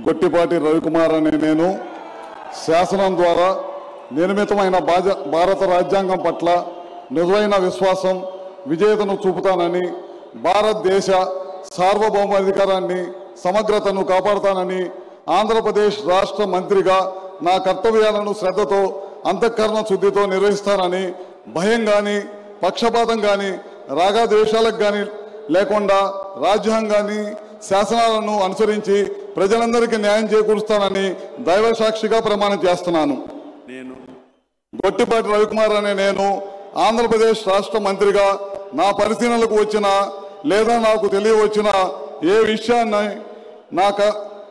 గొట్టిపాటి రవికుమార్ అనే నేను శాసనం ద్వారా నిర్మితమైన భారత రాజ్యాంగం పట్ల నిజమైన విశ్వాసం విజేతను చూపుతానని, భారతదేశ సార్వభౌమాధికారాన్ని సమగ్రతను కాపాడుతానని, ఆంధ్రప్రదేశ్ రాష్ట్ర మంత్రిగా నా కర్తవ్యాలను శ్రద్ధతో అంతఃకరణ శుద్ధితో నిర్వహిస్తానని, భయం కానీ పక్షపాతం కానీ రాగద్వేషాలకు కానీ లేకుండా రాజ్యాంగాన్ని శాసనాలను అనుసరించి ప్రజలందరికీ న్యాయం చేకూరుస్తానని దైవ సాక్షిగా ప్రమాణం చేస్తున్నాను. గొట్టిపాటి రవికుమార్ అనే నేను ఆంధ్రప్రదేశ్ రాష్ట్ర మంత్రిగా నా పరిశీలనలకు వచ్చిన లేదా నాకు తెలియవచ్చిన ఏ విషయాన్ని నా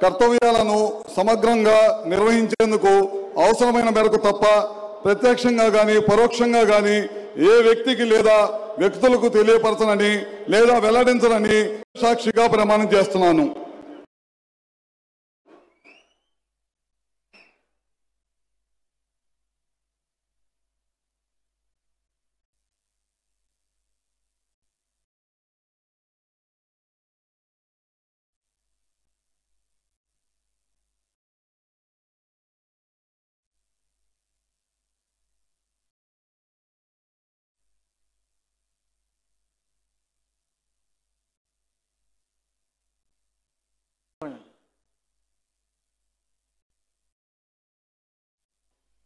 కర్తవ్యాలను సమగ్రంగా నిర్వహించేందుకు అవసరమైన మేరకు తప్ప ప్రత్యక్షంగా కానీ పరోక్షంగా కానీ ఏ వ్యక్తికి లేదా వ్యక్తులకు తెలియపరచనని లేదా వెల్లడించనని సాక్షిగా ప్రమాణం చేస్తున్నాను.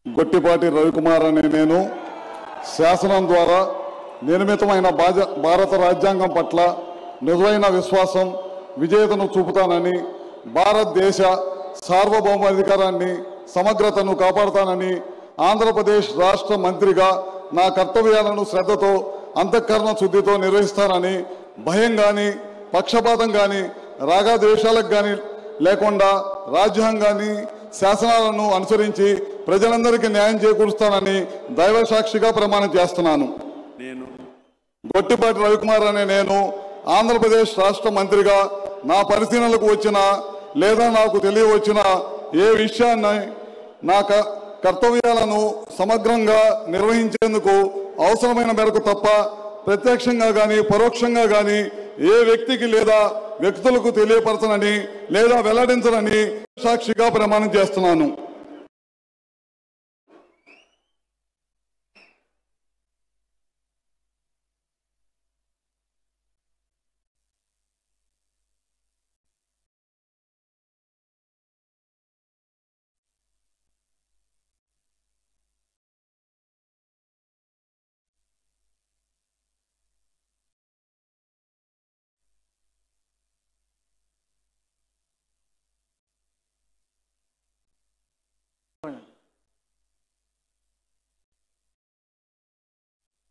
గొట్టిపాటి రవికుమార్ అనే నేను శాసనం ద్వారా నిర్మితమైన భారత రాజ్యాంగం పట్ల నిజమైన విశ్వాసం విజేతను చూపుతానని, భారతదేశ సార్వభౌమాధికారాన్ని సమగ్రతను కాపాడుతానని, ఆంధ్రప్రదేశ్ రాష్ట్ర మంత్రిగా నా కర్తవ్యాలను శ్రద్ధతో అంతఃకరణ శుద్ధితో నిర్వహిస్తానని, భయం కానీ పక్షపాతం కానీ రాగద్వేషాలకు కానీ లేకుండా రాజ్యాంగాన్ని శాసనాలను అనుసరించి ప్రజలందరికీ న్యాయం చేకూరుస్తానని దైవ సాక్షిగా ప్రమాణం చేస్తున్నాను. గొట్టిపాటి రవికుమార్ అనే నేను ఆంధ్రప్రదేశ్ రాష్ట్ర మంత్రిగా నా పరిశీలనలకు వచ్చిన లేదా నాకు తెలియవచ్చిన ఏ విషయాన్ని నా కర్తవ్యాలను సమగ్రంగా నిర్వహించేందుకు అవసరమైన మేరకు తప్ప ప్రత్యక్షంగా కానీ పరోక్షంగా కానీ ఏ వ్యక్తికి లేదా వ్యక్తులకు తెలియపరచనని లేదా వెల్లడించనని సాక్షిగా ప్రమాణం చేస్తున్నాను.